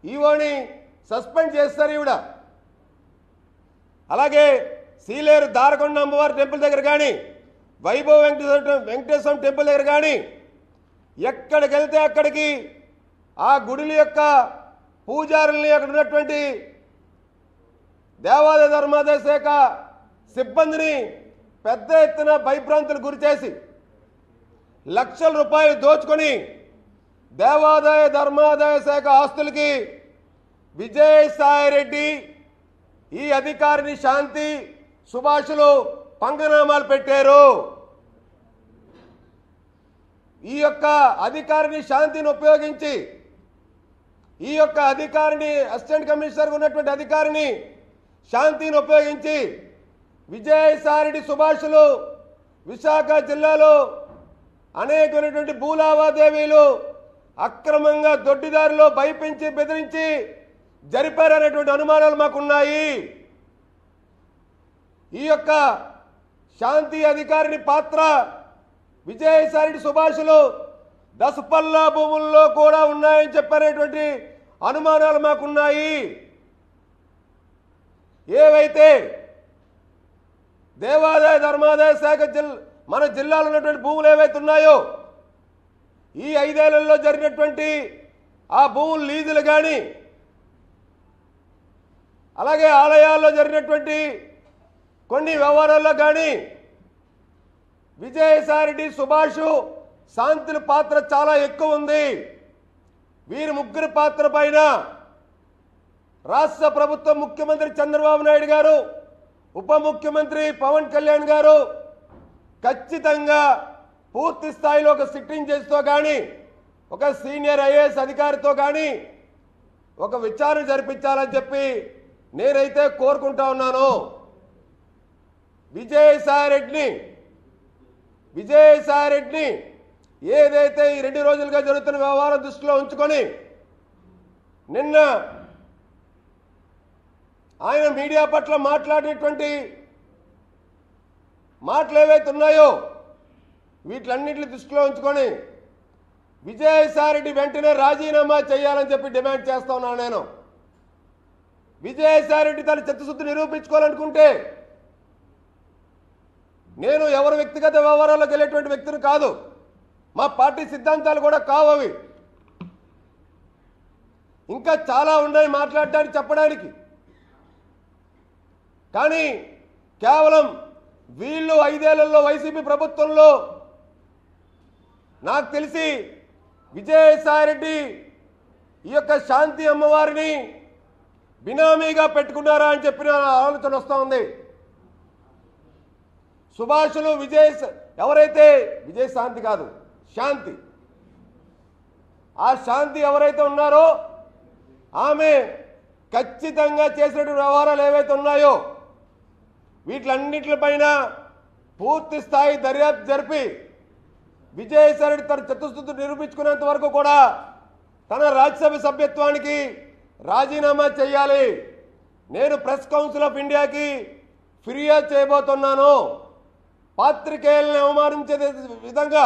ఈవోని suspend చేస్తారు ఈవిడ. అలాగే సీలేరు దారకొండ అమ్మవారి టెంపుల్ దగ్గర కానీ, వైభవ వెంకటేశ్వర టెంపుల్ దగ్గర కానీ ఎక్కడికి వెళ్తే అక్కడికి ఆ గుడుల యొక్క పూజారుల్ని, అక్కడ ఉన్నటువంటి దేవాదాయ ధర్మాదాయ శాఖ సిబ్బందిని పెద్ద ఎత్తున భయభ్రాంతులకు గురిచేసి లక్షల రూపాయలు దోచుకొని దేవాదాయ ధర్మాదాయ శాఖ ఆస్తులకి విజయసాయిరెడ్డి ఈ అధికారిని శాంతి సుభాష్లు పంగనామాలు పెట్టారు. ఈ యొక్క అధికారిని శాంతిని ఉపయోగించి ఈ యొక్క అధికారిని అసిస్టెంట్ కమిషనర్ ఉన్నటువంటి అధికారిని శాంతిని ఉపయోగించి విజయసాయిరెడ్డి సుభాష్లు విశాఖ జిల్లాలో అనేకమైనటువంటి భూ లావాదేవీలు అక్రమంగా దొడ్డిదారిలో భయపించి బెదిరించి జరిపారనేటువంటి అనుమానాలు మాకున్నాయి. ఈ యొక్క శాంతి అధికారిని పాత్ర విజయసాయిరెడ్డి సుభాష్లు దసపల్లా భూముల్లో కూడా ఉన్నాయని చెప్పనేటువంటి అనుమానాలు మాకున్నాయి. ఏవైతే దేవాదాయ ధర్మాదాయ శాఖ మన జిల్లాలో ఉన్నటువంటి భూములు ఏవైతే ఉన్నాయో ఈ 5 ఏళ్లలో జరిగినటువంటి ఆ భూములు లీజులు కానీ, అలాగే ఆలయాల్లో జరిగినటువంటి కొన్ని వ్యవహారాల్లో కానీ విజయసాయిరెడ్డి సుభాష్ శాంతుల పాత్ర చాలా ఎక్కువ ఉంది. వీరి ముగ్గురి పాత్ర పైన రాష్ట్ర ప్రభుత్వం ముఖ్యమంత్రి చంద్రబాబు నాయుడు గారు, ఉప ముఖ్యమంత్రి పవన్ కళ్యాణ్ గారు ఖచ్చితంగా పూర్తి స్థాయిలో ఒక సిట్టింగ్ జడ్జితో కానీ, ఒక సీనియర్ ఐఏఎస్ అధికారితో కానీ ఒక విచారణ జరిపించాలని చెప్పి నేనైతే కోరుకుంటా ఉన్నాను. విజయసాయిరెడ్డిని ఏదైతే ఈ 2 రోజులుగా జరుగుతున్న వ్యవహారం దృష్టిలో ఉంచుకొని నిన్న ఆయన మీడియా పట్ల మాట్లాడినటువంటి మాటలు ఏవైతే ఉన్నాయో వీటిలన్నింటిని దృష్టిలో ఉంచుకొని విజయసాయిరెడ్డి వెంటనే రాజీనామా చేయాలని చెప్పి డిమాండ్ చేస్తా ఉన్నాను. నేను విజయసాయిరెడ్డి తన చిత్తశుద్ధి నిరూపించుకోవాలనుకుంటే, నేను ఎవరి వ్యక్తిగత వ్యవహారాల్లోకి వెళ్ళేటువంటి వ్యక్తిని కాదు, మా పార్టీ సిద్ధాంతాలు కూడా కావవి, ఇంకా చాలా ఉన్నాయి మాట్లాడడానికి చెప్పడానికి. కానీ కేవలం వీళ్ళు 5 ఏళ్లలో వైసీపీ ప్రభుత్వంలో నాకు తెలిసి విజయసాయిరెడ్డి ఈ యొక్క శాంతి అమ్మవారిని బినామీగా పెట్టుకున్నారా అని చెప్పిన ఆలోచన వస్తూ ఉంది. సుభాష్లు ఎవరైతే విజయశాంతి కాదు శాంతి, ఆ శాంతి ఎవరైతే ఉన్నారో ఆమె ఖచ్చితంగా చేసినటువంటి వ్యవహారాలు ఏవైతే ఉన్నాయో వీటిలన్నింటిపైన పూర్తి స్థాయి దర్యాప్తు జరిపి విజయసాయిరెడ్డి తన చిత్తశుద్ధి నిరూపించుకునేంత వరకు కూడా తన రాజ్యసభ సభ్యత్వానికి రాజీనామా చేయాలి. నేను ప్రెస్ కౌన్సిల్ ఆఫ్ ఇండియాకి ఫిర్యాదు చేయబోతున్నాను. పాత్రికేయులను అవమానించే విధంగా